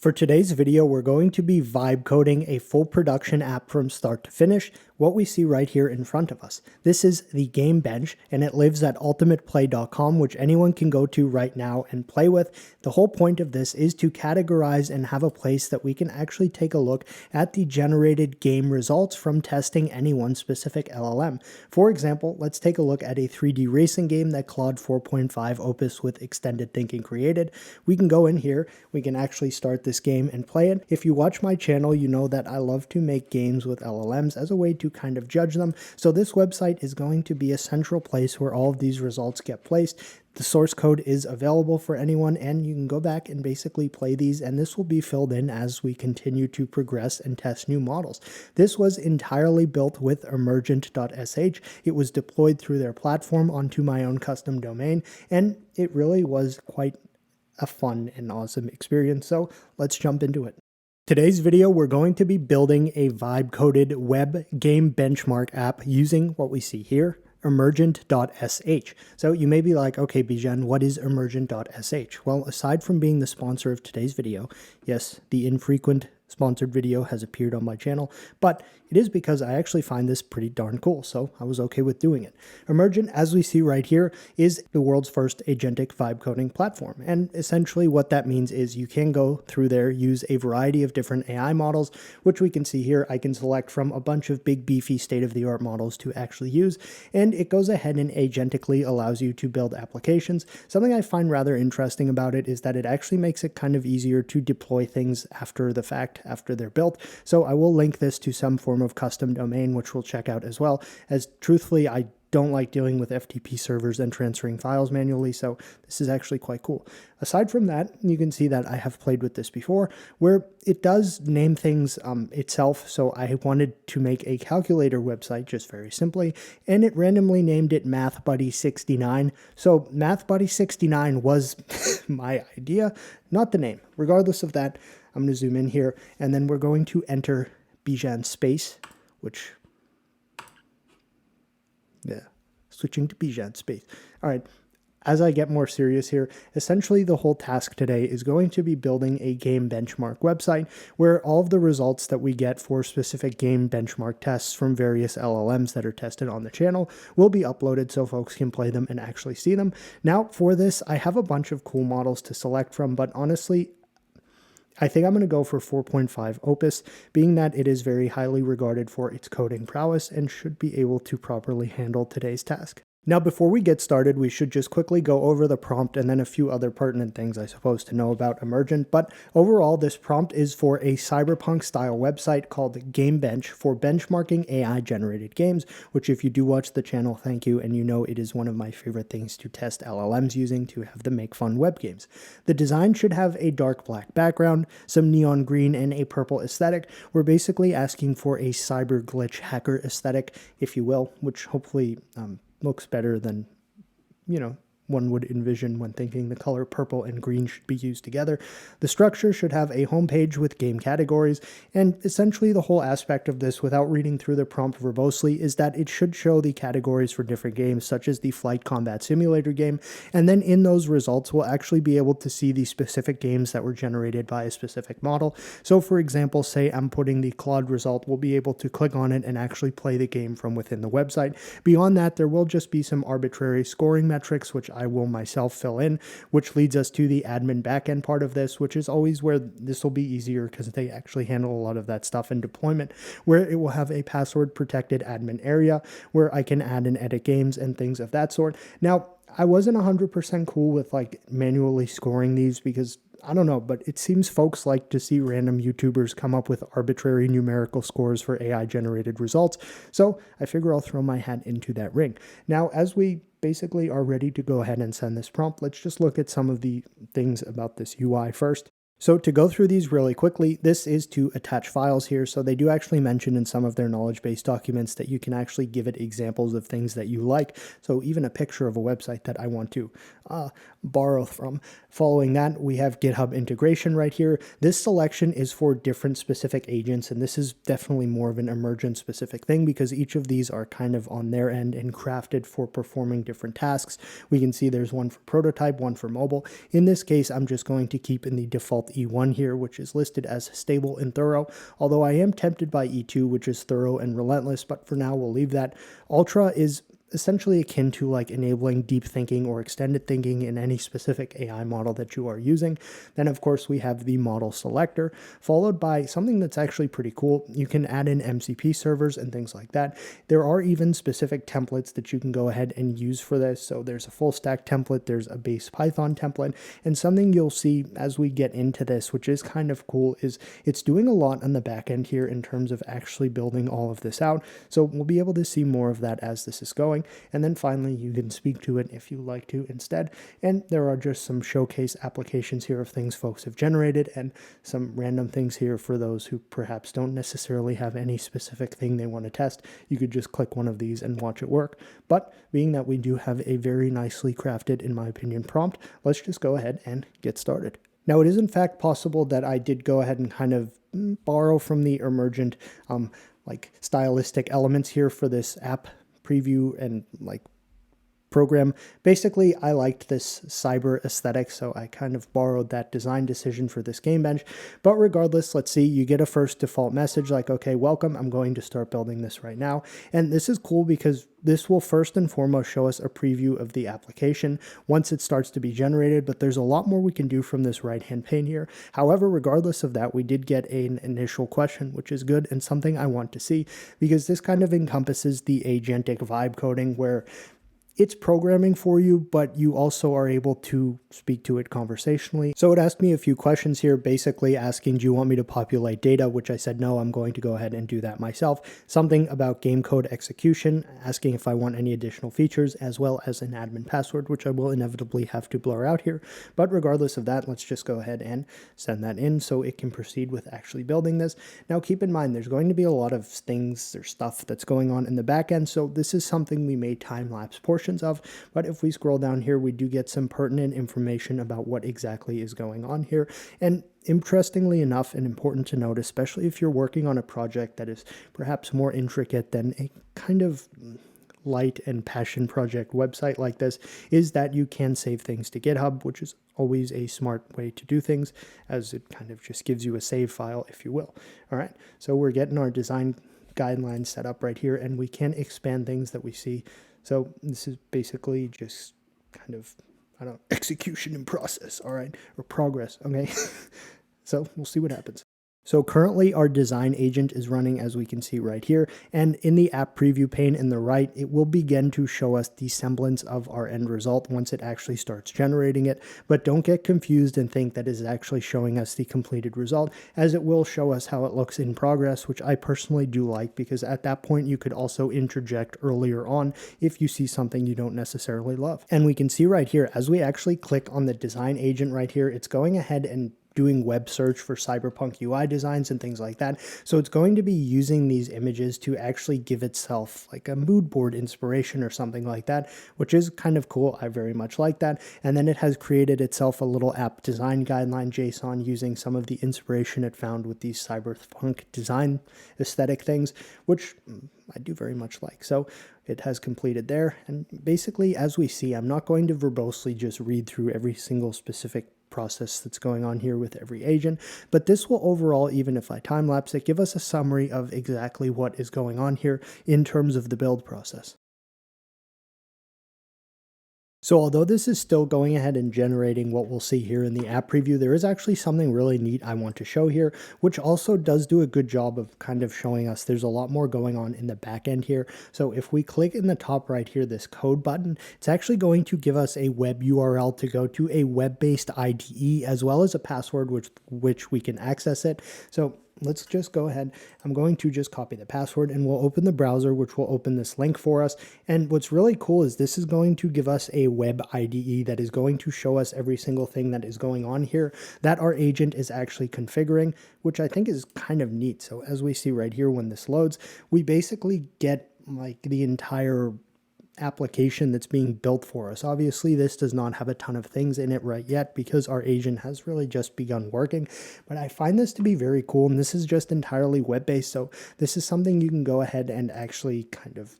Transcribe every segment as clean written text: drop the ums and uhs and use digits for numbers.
For today's video, we're going to be vibe coding a full production app from start to finish, what we see right here in front of us. This is the game bench, and it lives at ultimateplay.com, which anyone can go to right now and play with. The whole point of this is to categorize and have a place that we can actually take a look at the generated game results from testing any one specific LLM. For example, let's take a look at a 3D racing game that Claude 4.5 Opus with extended thinking created. We can go in here, we can actually start this game and play it. If you watch my channel, you know that I love to make games with LLMs as a way to kind of judge them. So this website is going to be a central place where all of these results get placed. The source code is available for anyone, and you can go back and basically play these, and this will be filled in as we continue to progress and test new models. This was entirely built with Emergent.sh. It was deployed through their platform onto my own custom domain, and it really was quite a fun and awesome experience. So let's jump into it. Today's video, we're going to be building a vibe-coded web game benchmark app using what we see here, Emergent.sh. So you may be like, okay, Bijan, what is Emergent.sh? Well, aside from being the sponsor of today's video, yes, the infrequent sponsored video has appeared on my channel, but it is because I actually find this pretty darn cool, so I was okay with doing it. Emergent, as we see right here, is the world's first agentic vibe coding platform, and essentially what that means is you can go through there, use a variety of different AI models, which we can see here. I can select from a bunch of big, beefy, state-of-the-art models to actually use, and it goes ahead and agentically allows you to build applications. Something I find rather interesting about it is that it actually makes it kind of easier to deploy things after the fact, after they're built. So I will link this to some form of custom domain, which we'll check out as well, as truthfully, I don't like dealing with FTP servers and transferring files manually, so this is actually quite cool. Aside from that, you can see that I have played with this before, where it does name things itself, so I wanted to make a calculator website just very simply, and it randomly named it MathBuddy69. So MathBuddy69 was my idea, not the name. Regardless of that, I'm going to zoom in here, and then we're going to enter Bijan space, which, yeah, switching to Bijan space. All right, as I get more serious here, essentially the whole task today is going to be building a game benchmark website where all of the results that we get for specific game benchmark tests from various LLMs that are tested on the channel will be uploaded so folks can play them and actually see them. Now, for this, I have a bunch of cool models to select from, but honestly, I think I'm going to go for 4.5 Opus, being that it is very highly regarded for its coding prowess and should be able to properly handle today's task. Now, before we get started, we should just quickly go over the prompt and then a few other pertinent things, I suppose, to know about Emergent. But overall, this prompt is for a cyberpunk-style website called Game Bench for benchmarking AI-generated games, which if you do watch the channel, thank you, and you know it is one of my favorite things to test LLMs using to have them make fun web games. The design should have a dark black background, some neon green, and a purple aesthetic. We're basically asking for a cyber glitch hacker aesthetic, if you will, which hopefully looks better than, you know, one would envision when thinking the color purple and green should be used together. The structure should have a homepage with game categories, and essentially the whole aspect of this, without reading through the prompt verbosely, is that it should show the categories for different games, such as the Flight Combat Simulator game, and then in those results, we'll actually be able to see the specific games that were generated by a specific model. So for example, say I'm putting the Claude result, we'll be able to click on it and actually play the game from within the website. Beyond that, there will just be some arbitrary scoring metrics, which I will myself fill in, which leads us to the admin backend part of this, which is always where this will be easier because they actually handle a lot of that stuff in deployment, where it will have a password protected admin area where I can add and edit games and things of that sort. Now, I wasn't 100% cool with like manually scoring these because I don't know, but it seems folks like to see random YouTubers come up with arbitrary numerical scores for AI generated results. So I figure I'll throw my hat into that ring. Now, as we basically are ready to go ahead and send this prompt, let's just look at some of the things about this UI first. So to go through these really quickly, this is to attach files here. So they do actually mention in some of their knowledge base documents that you can actually give it examples of things that you like. So even a picture of a website that I want to borrow from. Following that, we have GitHub integration right here. This selection is for different specific agents, and this is definitely more of an Emergent specific thing because each of these are kind of on their end and crafted for performing different tasks. We can see there's one for prototype, one for mobile. In this case, I'm just going to keep in the default E1 here, which is listed as stable and thorough, although I am tempted by E2, which is thorough and relentless, but for now we'll leave that. Ultra is essentially akin to like enabling deep thinking or extended thinking in any specific AI model that you are using. Then of course we have the model selector, followed by something that's actually pretty cool. You can add in MCP servers and things like that. There are even specific templates that you can go ahead and use for this. So there's a full stack template, there's a base Python template, and something you'll see as we get into this, which is kind of cool, is it's doing a lot on the back end here in terms of actually building all of this out. So we'll be able to see more of that as this is going. And then finally, you can speak to it if you like to instead. And there are just some showcase applications here of things folks have generated and some random things here for those who perhaps don't necessarily have any specific thing they want to test. You could just click one of these and watch it work. But being that we do have a very nicely crafted, in my opinion, prompt, let's just go ahead and get started. Now, it is in fact possible that I did go ahead and kind of borrow from the Emergent like stylistic elements here for this app preview and like program. Basically, I liked this cyber aesthetic, so I kind of borrowed that design decision for this game bench. But regardless, let's see, you get a first default message like, okay, welcome, I'm going to start building this right now. And this is cool because this will first and foremost show us a preview of the application once it starts to be generated, but there's a lot more we can do from this right-hand pane here. However, regardless of that, we did get an initial question, which is good and something I want to see because this kind of encompasses the agentic vibe coding where it's programming for you, but you also are able to speak to it conversationally. So it asked me a few questions here, basically asking, do you want me to populate data? Which I said, no, I'm going to go ahead and do that myself. Something about game code execution, asking if I want any additional features, as well as an admin password, which I will inevitably have to blur out here. But regardless of that, let's just go ahead and send that in so it can proceed with actually building this. Now, keep in mind, there's going to be a lot of things, there's stuff that's going on in the back end. So this is something we may time-lapse portions of, but if we scroll down here, we do get some pertinent information about what exactly is going on here. And interestingly enough, and important to note, especially if you're working on a project that is perhaps more intricate than a kind of light and passion project website like this, is that you can save things to GitHub, which is always a smart way to do things, as it kind of just gives you a save file, if you will. All right, so we're getting our design guidelines set up right here, and we can expand things that we see. So this is basically just kind of, I don't know, execution in process, all right, or progress, okay? So we'll see what happens. So currently our design agent is running, as we can see right here, and in the app preview pane in the right, it will begin to show us the semblance of our end result once it actually starts generating it. But don't get confused and think that it is actually showing us the completed result, as it will show us how it looks in progress, which I personally do like, because at that point you could also interject earlier on if you see something you don't necessarily love. And we can see right here, as we actually click on the design agent right here, it's going ahead and doing web search for cyberpunk UI designs and things like that. So it's going to be using these images to actually give itself like a mood board inspiration or something like that, which is kind of cool. I very much like that. And then it has created itself a little app design guideline JSON using some of the inspiration it found with these cyberpunk design aesthetic things, which I do very much like. So it has completed there. And basically, as we see, I'm not going to verbosely just read through every single specific process that's going on here with every agent, but this will overall, even if I time lapse it, give us a summary of exactly what is going on here in terms of the build process. So although this is still going ahead and generating what we'll see here in the app preview, there is actually something really neat I want to show here, which also does do a good job of kind of showing us there's a lot more going on in the back end here. So if we click in the top right here, this code button, it's actually going to give us a web URL to go to a web-based IDE, as well as a password with which we can access it. So let's just go ahead. I'm going to just copy the password and we'll open the browser, which will open this link for us. And what's really cool is this is going to give us a web IDE that is going to show us every single thing that is going on here that our agent is actually configuring, which I think is kind of neat. So as we see right here, when this loads, we basically get like the entire application that's being built for us. Obviously, this does not have a ton of things in it right yet because our agent has really just begun working, but I find this to be very cool, and this is just entirely web-based, so this is something you can go ahead and actually kind of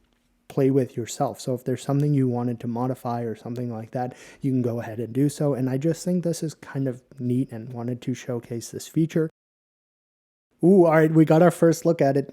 play with yourself. So if there's something you wanted to modify or something like that, you can go ahead and do so. And I just think this is kind of neat and wanted to showcase this feature. Ooh, all right, we got our first look at it.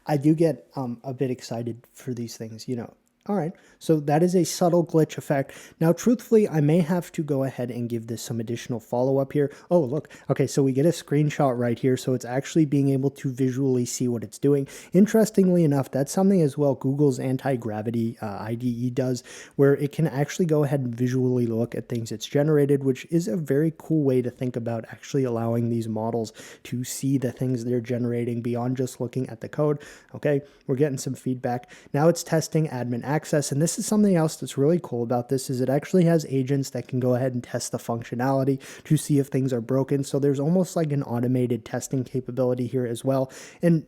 I do get a bit excited for these things, you know. All right, so that is a subtle glitch effect. Now, truthfully, I may have to go ahead and give this some additional follow-up here. Oh, look. Okay, so we get a screenshot right here, so it's actually being able to visually see what it's doing. Interestingly enough, that's something as well Google's anti-gravity IDE does, where it can actually go ahead and visually look at things it's generated, which is a very cool way to think about actually allowing these models to see the things they're generating beyond just looking at the code. Okay, we're getting some feedback. Now it's testing admin access, and this is something else that's really cool about this is it actually has agents that can go ahead and test the functionality to see if things are broken. So there's almost like an automated testing capability here as well. And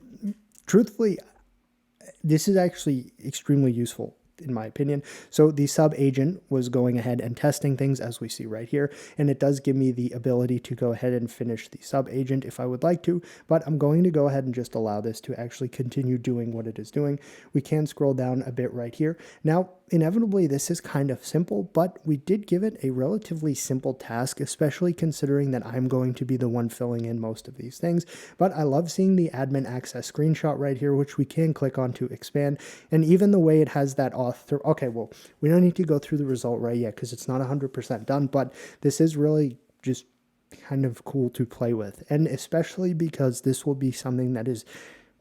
truthfully, this is actually extremely useful in my opinion. So the sub agent was going ahead and testing things as we see right here. And it does give me the ability to go ahead and finish the sub agent if I would like to, but I'm going to go ahead and just allow this to actually continue doing what it is doing. We can scroll down a bit right here. Now, inevitably, this is kind of simple, but we did give it a relatively simple task, especially considering that I'm going to be the one filling in most of these things. But I love seeing the admin access screenshot right here, which we can click on to expand. And even the way it has that author. Okay, well, we don't need to go through the result right yet because it's not 100% done, but this is really just kind of cool to play with. And especially because this will be something that is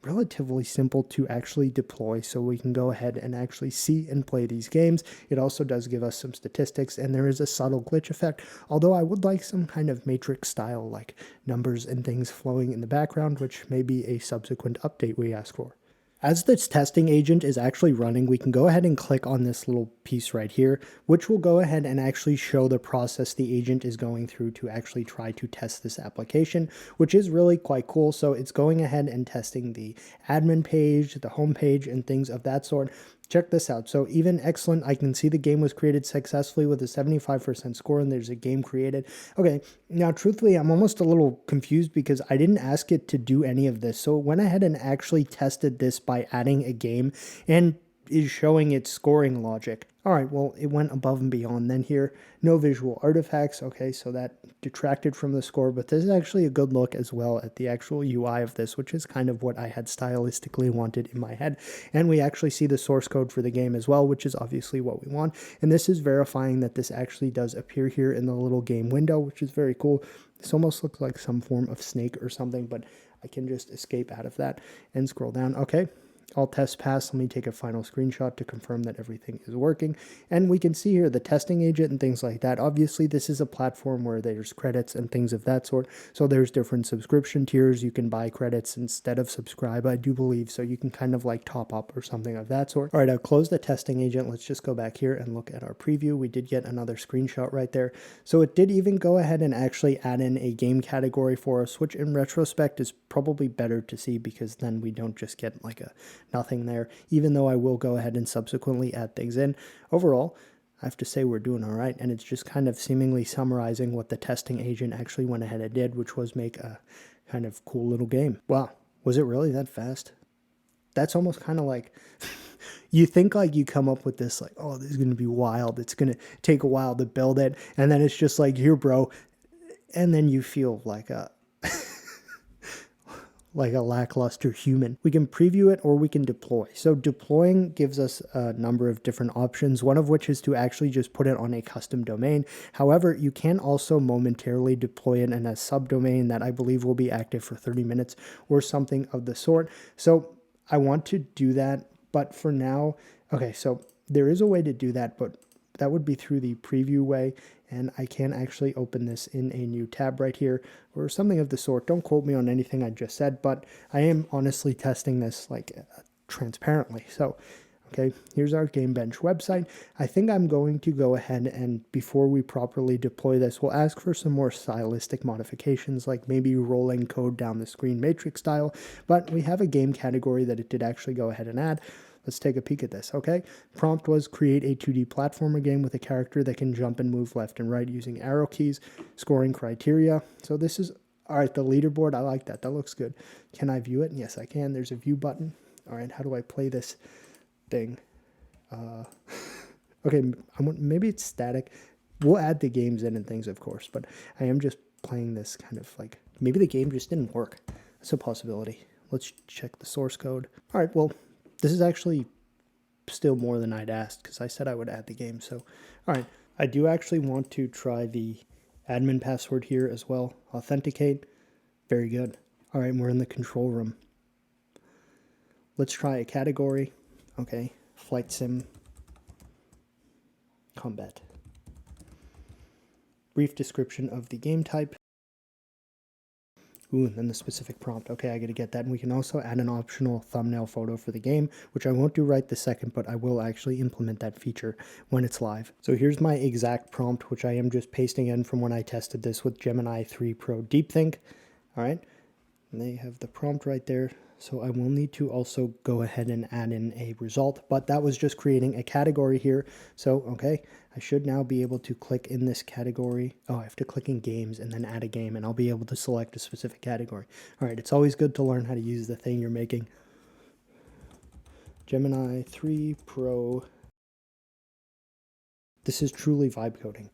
relatively simple to actually deploy, so we can go ahead and actually see and play these games. It also does give us some statistics, and there is a subtle glitch effect, although I would like some kind of matrix style like numbers and things flowing in the background, which may be a subsequent update we ask for. As this testing agent is actually running, we can go ahead and click on this little piece right here, which will go ahead and actually show the process the agent is going through to actually try to test this application, which is really quite cool. So it's going ahead and testing the admin page, the home page, and things of that sort. Check this out. So even excellent, I can see the game was created successfully with a 75% score and there's a game created. Okay, now truthfully, I'm almost a little confused because I didn't ask it to do any of this. So it went ahead and actually tested this by adding a game and is showing its scoring logic. All right, well, it went above and beyond then here. No visual artifacts. Okay, so that detracted from the score, but this is actually a good look as well at the actual UI of this, which is kind of what I had stylistically wanted in my head. And we actually see the source code for the game as well, which is obviously what we want. And this is verifying that this actually does appear here in the little game window, which is very cool. This almost looks like some form of snake or something, but I can just escape out of that and scroll down. Okay. All tests passed. Let me take a final screenshot to confirm that everything is working. And we can see here the testing agent and things like that. Obviously, this is a platform where there's credits and things of that sort. So there's different subscription tiers. You can buy credits instead of subscribe, I do believe. So you can kind of like top up or something of that sort. All right, I've closed the testing agent. Let's just go back here and look at our preview. We did get another screenshot right there. So it did even go ahead and actually add in a game category for us, which in retrospect is probably better to see because then we don't just get like a nothing there, even though I will go ahead and subsequently add things in. Overall, I have to say we're doing all right, and it's just kind of seemingly summarizing what the testing agent actually went ahead and did, which was make a kind of cool little game. Wow, was it really that fast? That's almost kind of like you think like you come up with this like, oh, this is going to be wild. It's going to take a while to build it, and then it's just like, here, bro, and then you feel like a lackluster human. We can preview it or we can deploy. So deploying gives us a number of different options, one of which is to actually just put it on a custom domain. However, you can also momentarily deploy it in a subdomain that I believe will be active for 30 minutes or something of the sort. So I want to do that, but for now, okay, so there is a way to do that, but that would be through the preview way, and I can actually open this in a new tab right here or something of the sort. Don't quote me on anything I just said, but I am honestly testing this like transparently. So, okay, here's our GameBench website. I think I'm going to go ahead and before we properly deploy this, we'll ask for some more stylistic modifications, like maybe rolling code down the screen matrix style, but we have a game category that it did actually go ahead and add. Let's take a peek at this, okay? Prompt was create a 2D platformer game with a character that can jump and move left and right using arrow keys, scoring criteria. So this is, all right, the leaderboard, I like that. That looks good. Can I view it? Yes, I can. There's a view button. All right, how do I play this? thing. Okay, maybe it's static. We'll add the games in and things, of course, but I am just playing this kind of like, maybe the game just didn't work. That's a possibility. Let's check the source code. All right, well, this is actually still more than I'd asked because I said I would add the game. So, all right, I do actually want to try the admin password here as well. Authenticate. Very good. All right, we're in the control room. Let's try a category. Okay, flight sim, combat. Brief description of the game type. Ooh, and then the specific prompt. Okay, I got to get that. And we can also add an optional thumbnail photo for the game, which I won't do right this second, but I will actually implement that feature when it's live. So here's my exact prompt, which I am just pasting in from when I tested this with Gemini 3 Pro DeepThink. All right, and they have the prompt right there. So I will need to also go ahead and add in a result, but that was just creating a category here. So, okay, I should now be able to click in this category. Oh, I have to click in games and then add a game, and I'll be able to select a specific category. All right, it's always good to learn how to use the thing you're making. Gemini 3 Pro. This is truly vibe coding.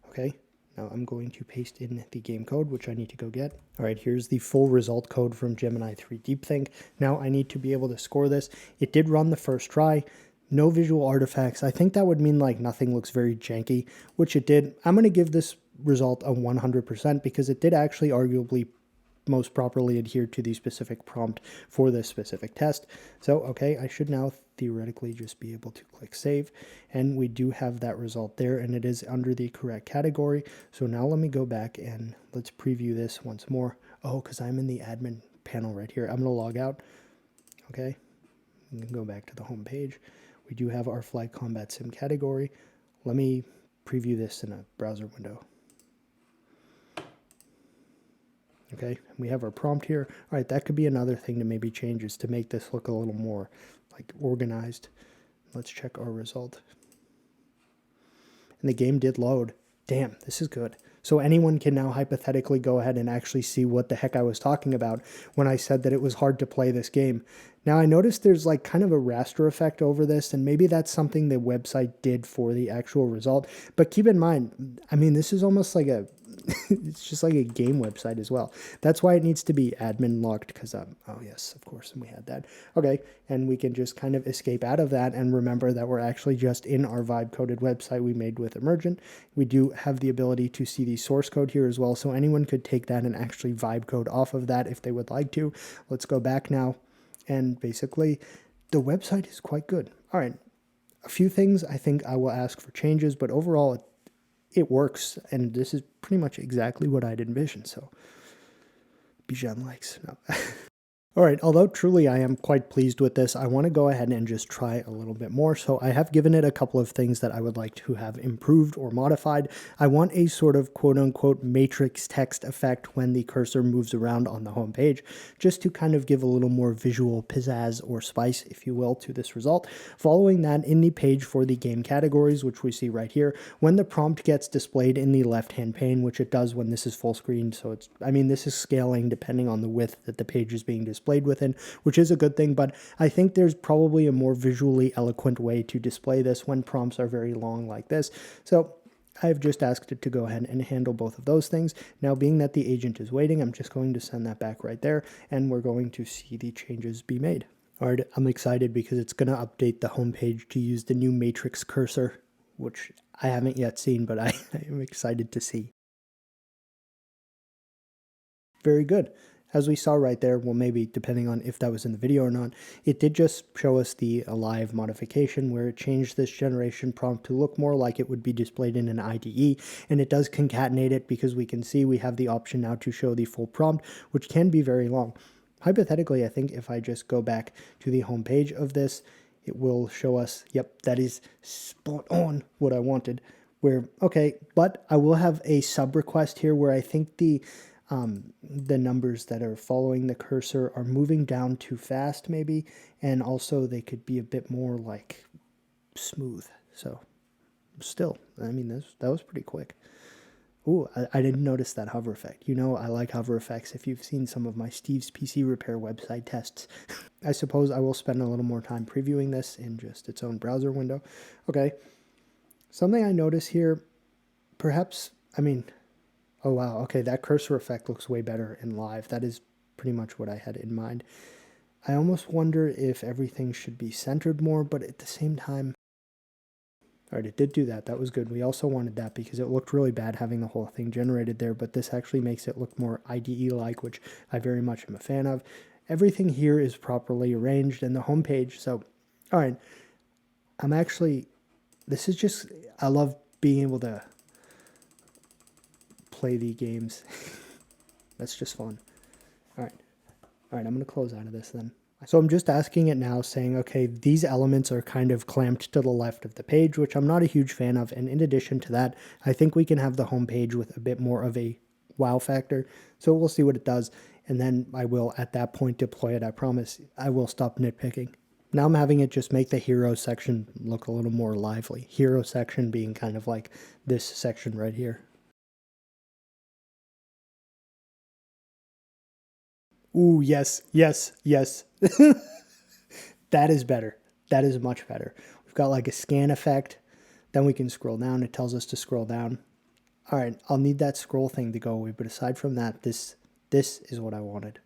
Okay. Now I'm going to paste in the game code, which I need to go get. All right, here's the full result code from Gemini 3 DeepThink. Now I need to be able to score this. It did run the first try. No visual artifacts. I think that would mean like nothing looks very janky, which it did. I'm going to give this result a 100% because it did actually arguably most properly adhere to the specific prompt for this specific test. So, okay, I should now theoretically just be able to click save, and we do have that result there, and it is under the correct category. So now let me go back and let's preview this once more. Oh, because I'm in the admin panel right here. I'm going to log out. Okay, we can go back to the home page. We do have our flight combat sim category. Let me preview this in a browser window. Okay, we have our prompt here. All right, that could be another thing to maybe change, is to make this look a little more like organized. Let's check our result. And the game did load. Damn, this is good. So anyone can now hypothetically go ahead and actually see what the heck I was talking about when I said that it was hard to play this game. Now I noticed there's like kind of a raster effect over this, and maybe that's something the website did for the actual result. But keep in mind, I mean, this is almost like a it's just like a game website as well. That's why it needs to be admin locked, because oh yes, of course, and we had that. Okay, and we can just kind of escape out of that and remember that we're actually just in our vibe coded website we made with Emergent. We do have the ability to see the source code here as well, so anyone could take that and actually vibe code off of that if they would like to. Let's go back now, and basically the website is quite good. All right, a few things I think I will ask for changes, but overall it works, and this is pretty much exactly what I'd envisioned. So Bijan likes. No. All right, although truly I am quite pleased with this, I want to go ahead and just try a little bit more. So I have given it a couple of things that I would like to have improved or modified. I want a sort of quote-unquote matrix text effect when the cursor moves around on the home page, just to kind of give a little more visual pizzazz or spice, if you will, to this result. Following that, in the page for the game categories, which we see right here, when the prompt gets displayed in the left-hand pane, which it does when this is full screen, so it's, I mean, this is scaling depending on the width that the page is being displayed within, which is a good thing, but I think there's probably a more visually eloquent way to display this when prompts are very long like this. So I've just asked it to go ahead and handle both of those things. Now, being that the agent is waiting, I'm just going to send that back right there, and we're going to see the changes be made. All right, I'm excited because it's going to update the homepage to use the new matrix cursor, which I haven't yet seen, but I am excited to see. Very good. As we saw right there, well, maybe depending on if that was in the video or not, it did just show us the live modification where it changed this generation prompt to look more like it would be displayed in an IDE, and it does concatenate it because we can see we have the option now to show the full prompt, which can be very long. Hypothetically, I think if I just go back to the home page of this, it will show us, yep, that is spot on what I wanted. Where, okay, but I will have a sub request here where I think the numbers that are following the cursor are moving down too fast maybe, and also they could be a bit more like smooth. So still, I mean, that was pretty quick. Ooh, I didn't notice that hover effect. You know, I like hover effects if you've seen some of my Steve's PC repair website tests. I suppose I will spend a little more time previewing this in just its own browser window. Okay, something I notice here, perhaps, I mean, oh wow, okay, that cursor effect looks way better in live. That is pretty much what I had in mind. I almost wonder if everything should be centered more, but at the same time, all right, it did do that. That was good. We also wanted that because it looked really bad having the whole thing generated there, but this actually makes it look more IDE-like, which I very much am a fan of. Everything here is properly arranged in the homepage. So, all right, this is just, I love being able to play the games. That's just fun. All right, I'm going to close out of this then. So I'm just asking it now saying, okay, these elements are kind of clamped to the left of the page, which I'm not a huge fan of. And in addition to that, I think we can have the home page with a bit more of a wow factor. So we'll see what it does. And then I will, at that point, deploy it. I promise I will stop nitpicking. Now I'm having it just make the hero section look a little more lively. Hero section being kind of like this section right here. Ooh, yes, yes, yes. That is better. That is much better. We've got like a scan effect. Then we can scroll down. It tells us to scroll down. All right, I'll need that scroll thing to go away. But aside from that, this is what I wanted.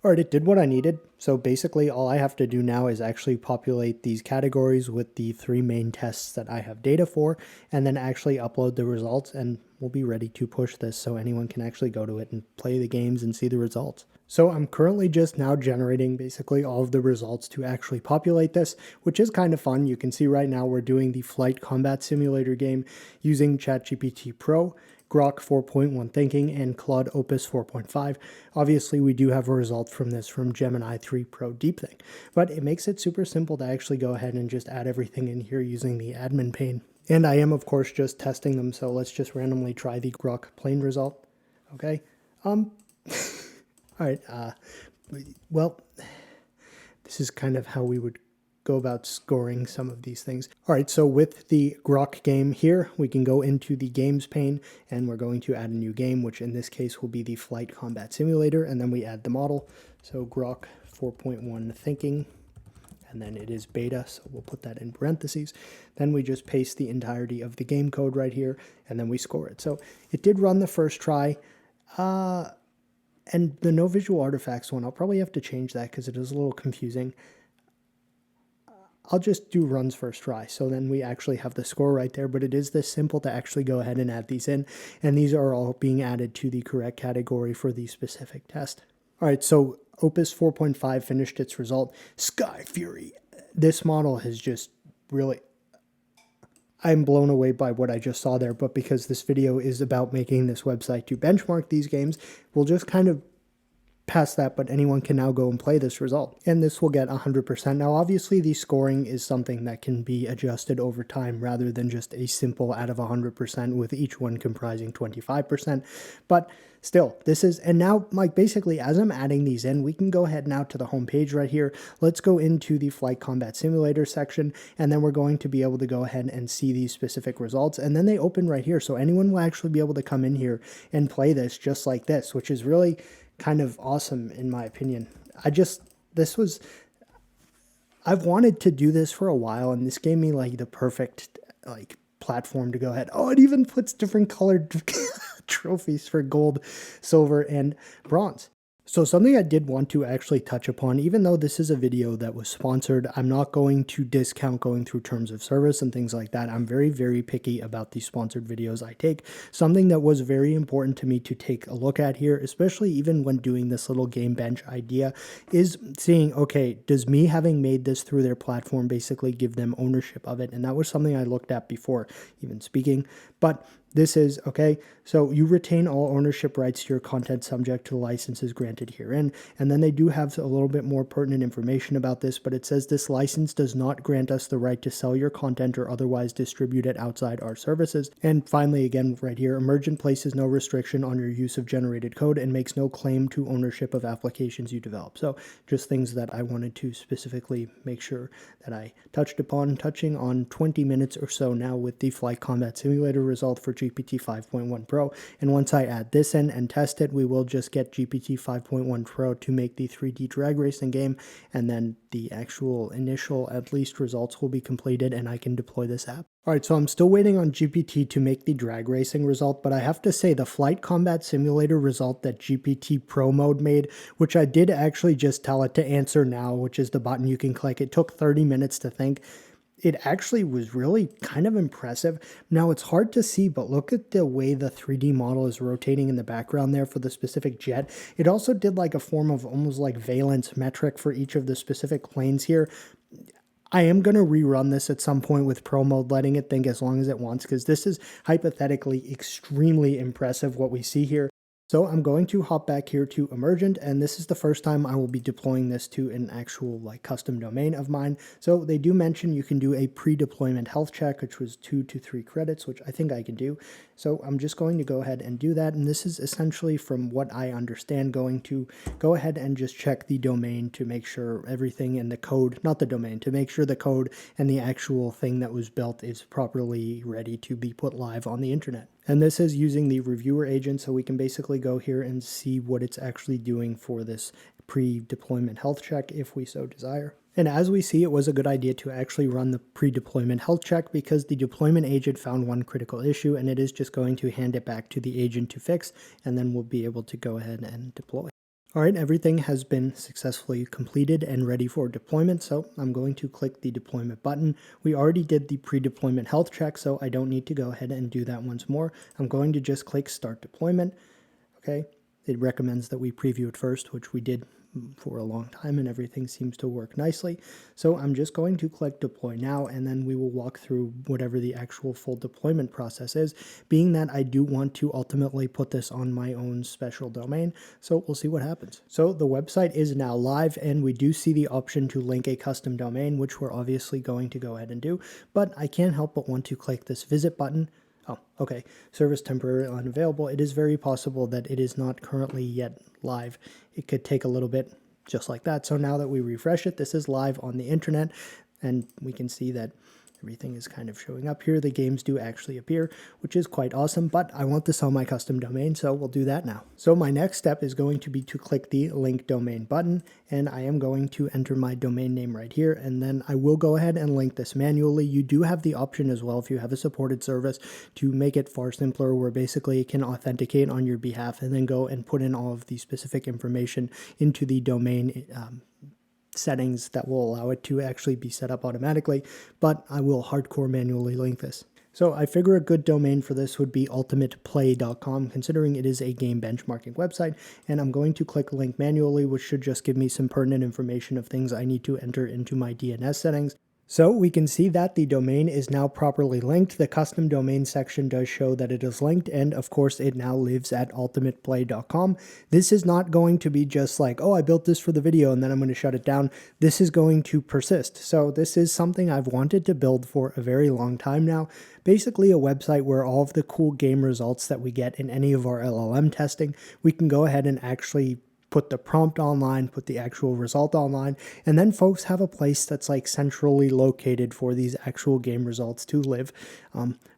All right, it did what I needed. So basically all I have to do now is actually populate these categories with the 3 main tests that I have data for, and then actually upload the results, and we'll be ready to push this so anyone can actually go to it and play the games and see the results. So I'm currently just now generating basically all of the results to actually populate this, which is kind of fun. You can see right now we're doing the Flight Combat Simulator game using ChatGPT Pro, Grok 4.1 Thinking, and Claude Opus 4.5. Obviously, we do have a result from this from Gemini 3 Pro Deepthink, but it makes it super simple to actually go ahead and just add everything in here using the admin pane. And I am, of course, just testing them, so let's just randomly try the Grok plain result. Okay. All right. Well, this is kind of how we would go about scoring some of these things. All right, so with the Grok game here, we can go into the games pane and we're going to add a new game, which in this case will be the Flight Combat Simulator, and then we add the model. So Grok 4.1 Thinking, and then it is beta, so we'll put that in parentheses. Then we just paste the entirety of the game code right here, and then we score it. So it did run the first try. And the no visual artifacts one, I'll probably have to change that because it is a little confusing. I'll just do runs first try. So then we actually have the score right there, but it is this simple to actually go ahead and add these in. And these are all being added to the correct category for the specific test. All right, so Opus 4.5 finished its result. Sky Fury. This model has just really, I'm blown away by what I just saw there, but because this video is about making this website to benchmark these games, we'll just kind of pass that, but anyone can now go and play this result. And this will get 100%. Now, obviously, the scoring is something that can be adjusted over time rather than just a simple out of 100% with each one comprising 25%. But still, this is, and now, like, basically, as I'm adding these in, we can go ahead now to the home page right here. Let's go into the Flight Combat Simulator section, and then we're going to be able to go ahead and see these specific results. And then they open right here, so anyone will actually be able to come in here and play this just like this, which is really kind of awesome in my opinion. I've wanted to do this for a while, and this gave me like the perfect like platform to go ahead. Oh, it even puts different colored trophies for gold, silver, and bronze. So something I did want to actually touch upon, even though this is a video that was sponsored, I'm not going to discount going through terms of service and things like that. I'm very, very picky about the sponsored videos I take. Something that was very important to me to take a look at here, especially even when doing this little game bench idea, is seeing, okay, does me having made this through their platform basically give them ownership of it? And that was something I looked at before even speaking. But this is, okay, so you retain all ownership rights to your content subject to the licenses granted herein. And then they do have a little bit more pertinent information about this, but it says this license does not grant us the right to sell your content or otherwise distribute it outside our services. And finally, again, right here, Emergent places no restriction on your use of generated code and makes no claim to ownership of applications you develop. So just things that I wanted to specifically make sure that I touched upon, touching on 20 minutes or so now with the Flight Combat Simulator result for GPT 5.1 Pro. And once I add this in and test it, we will just get GPT 5.1 Pro to make the 3D drag racing game, and then the actual initial at least results will be completed and I can deploy this app. Alright, so I'm still waiting on GPT to make the drag racing result, but I have to say the flight combat simulator result that GPT Pro mode made, which I did actually just tell it to answer now, which is the button you can click. It took 30 minutes to think. It actually was really kind of impressive. Now it's hard to see, but look at the way the 3D model is rotating in the background there for the specific jet. It also did like a form of almost like valence metric for each of the specific planes here. I am going to rerun this at some point with Pro mode, letting it think as long as it wants, because this is hypothetically extremely impressive what we see here. So I'm going to hop back here to Emergent, and this is the first time I will be deploying this to an actual like custom domain of mine. So they do mention you can do a pre-deployment health check, which was 2 to 3 credits, which I think I can do. So I'm just going to go ahead and do that. And this is essentially, from what I understand, going to go ahead and just check the domain to make sure everything in the code, not the domain, to make sure the code and the actual thing that was built is properly ready to be put live on the internet. And this is using the reviewer agent, so we can basically go here and see what it's actually doing for this pre-deployment health check if we so desire. And as we see, it was a good idea to actually run the pre-deployment health check because the deployment agent found one critical issue, and it is just going to hand it back to the agent to fix, and then we'll be able to go ahead and deploy. Alright, everything has been successfully completed and ready for deployment, so I'm going to click the deployment button. We already did the pre-deployment health check, so I don't need to go ahead and do that once more. I'm going to just click start deployment. Okay, it recommends that we preview it first, which we did for a long time, and everything seems to work nicely. So I'm just going to click deploy now, and then we will walk through whatever the actual full deployment process is, being that I do want to ultimately put this on my own special domain. So we'll see what happens. So the website is now live, and we do see the option to link a custom domain, which we're obviously going to go ahead and do, but I can't help but want to click this visit button. Oh, okay. Service temporarily unavailable. It is very possible that it is not currently yet live. It could take a little bit, just like that. So now that we refresh it, this is live on the internet, and we can see that everything is kind of showing up here. The games do actually appear, which is quite awesome, but I want to sell my custom domain, so we'll do that now. So my next step is going to be to click the link domain button, and I am going to enter my domain name right here, and then I will go ahead and link this manually. You do have the option as well, if you have a supported service, to make it far simpler, where basically it can authenticate on your behalf and then go and put in all of the specific information into the domain settings that will allow it to actually be set up automatically, but I will hardcore manually link this. So I figure a good domain for this would be ultimateplay.com, considering it is a game benchmarking website, and I'm going to click link manually, which should just give me some pertinent information of things I need to enter into my DNS settings. So we can see that the domain is now properly linked. The custom domain section does show that it is linked, and of course it now lives at ultimateplay.com. This is not going to be just like, oh, I built this for the video and then I'm going to shut it down. This is going to persist. So this is something I've wanted to build for a very long time now. Basically a website where all of the cool game results that we get in any of our LLM testing, we can go ahead and actually put the prompt online, put the actual result online, and then folks have a place that's like centrally located for these actual game results to live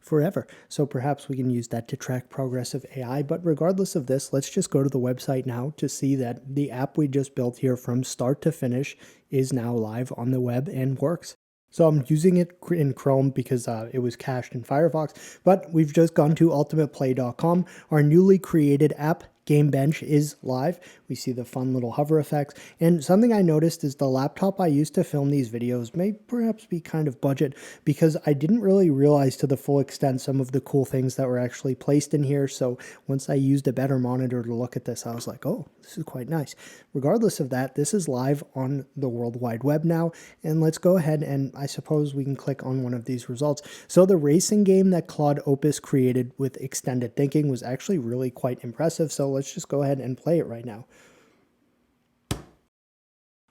forever. So perhaps we can use that to track progress of AI. But regardless of this, let's just go to the website now to see that the app we just built here from start to finish is now live on the web and works. So I'm using it in Chrome because it was cached in Firefox, but we've just gone to ultimateplay.com. Our newly created app, GameBench, is live. We see the fun little hover effects. And something I noticed is the laptop I used to film these videos may perhaps be kind of budget, because I didn't really realize to the full extent some of the cool things that were actually placed in here. So once I used a better monitor to look at this, I was like, oh, this is quite nice. Regardless of that, this is live on the World Wide Web now. And let's go ahead and I suppose we can click on one of these results. So the racing game that Claude Opus created with extended thinking was actually really quite impressive. So let's just go ahead and play it right now.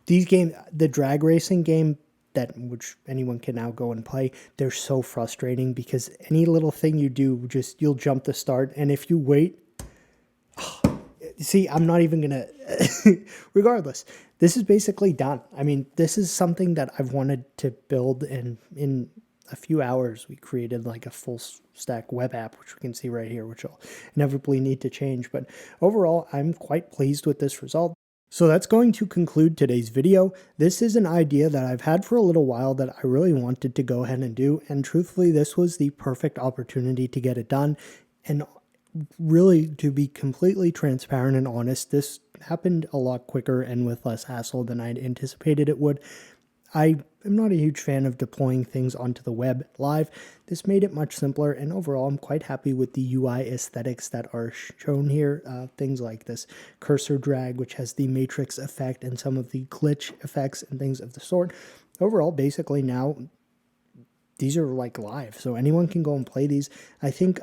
These games, the drag racing game, which anyone can now go and play, they're so frustrating because any little thing you do, you'll jump the start, and if you wait, see, I'm not even gonna, regardless, this is basically done. I mean, this is something that I've wanted to build in a few hours, we created like a full stack web app, which we can see right here, which I'll inevitably need to change. But overall, I'm quite pleased with this result. So that's going to conclude today's video. This is an idea that I've had for a little while that I really wanted to go ahead and do. And truthfully, this was the perfect opportunity to get it done. And really, to be completely transparent and honest, this happened a lot quicker and with less hassle than I'd anticipated it would. I am not a huge fan of deploying things onto the web live. This made it much simpler, and overall I'm quite happy with the UI aesthetics that are shown here. Things like this cursor drag, which has the matrix effect and some of the glitch effects and things of the sort. Overall, basically now these are like live, so anyone can go and play these. I think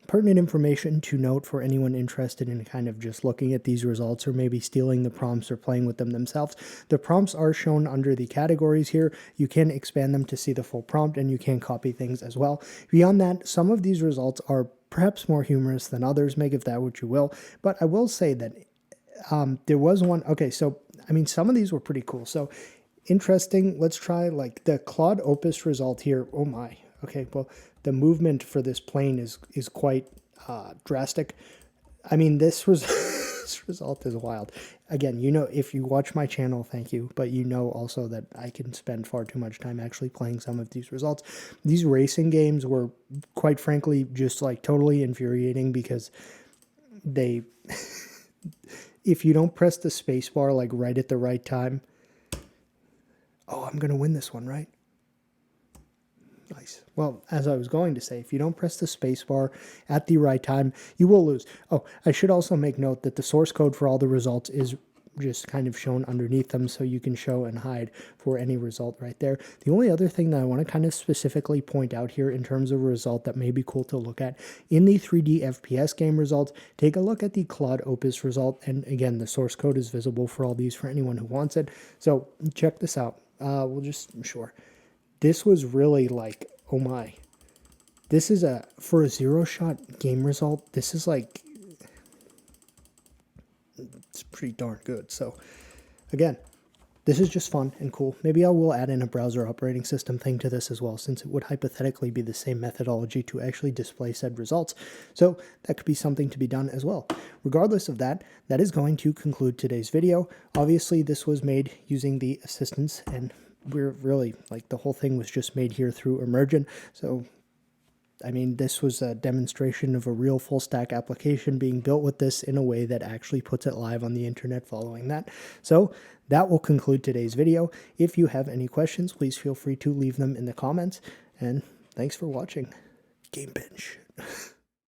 pertinent information to note for anyone interested in kind of just looking at these results or maybe stealing the prompts or playing with them themselves. The prompts are shown under the categories here. You can expand them to see the full prompt, and you can copy things as well. Beyond that, some of these results are perhaps more humorous than others. Make of that what you will. But I will say that there was one. Okay, so I mean, some of these were pretty cool. So interesting. Let's try like the Claude Opus result here. Oh my. Okay, well, the movement for this plane is quite drastic. I mean, this result is wild. Again, you know, if you watch my channel, thank you, but you know also that I can spend far too much time actually playing some of these results. These racing games were, quite frankly, just like totally infuriating because they, if you don't press the space bar like right at the right time, oh, I'm going to win this one, right? Nice. Well, as I was going to say, if you don't press the spacebar at the right time, you will lose. Oh, I should also make note that the source code for all the results is just kind of shown underneath them, so you can show and hide for any result right there. The only other thing that I want to kind of specifically point out here in terms of a result that may be cool to look at, in the 3D FPS game results, take a look at the Claude Opus result. And again, the source code is visible for all these for anyone who wants it. So check this out. We'll just, sure. This was really like, oh my, this is for a zero-shot game result, this is like, it's pretty darn good. So again, this is just fun and cool. Maybe I will add in a browser operating system thing to this as well, since it would hypothetically be the same methodology to actually display said results. So that could be something to be done as well. Regardless of that, that is going to conclude today's video. Obviously, this was made using the assistance, and we're really, like, the whole thing was just made here through Emergent. So, I mean, this was a demonstration of a real full stack application being built with this in a way that actually puts it live on the internet following that. So that will conclude today's video. If you have any questions, please feel free to leave them in the comments. And thanks for watching. Game Bench.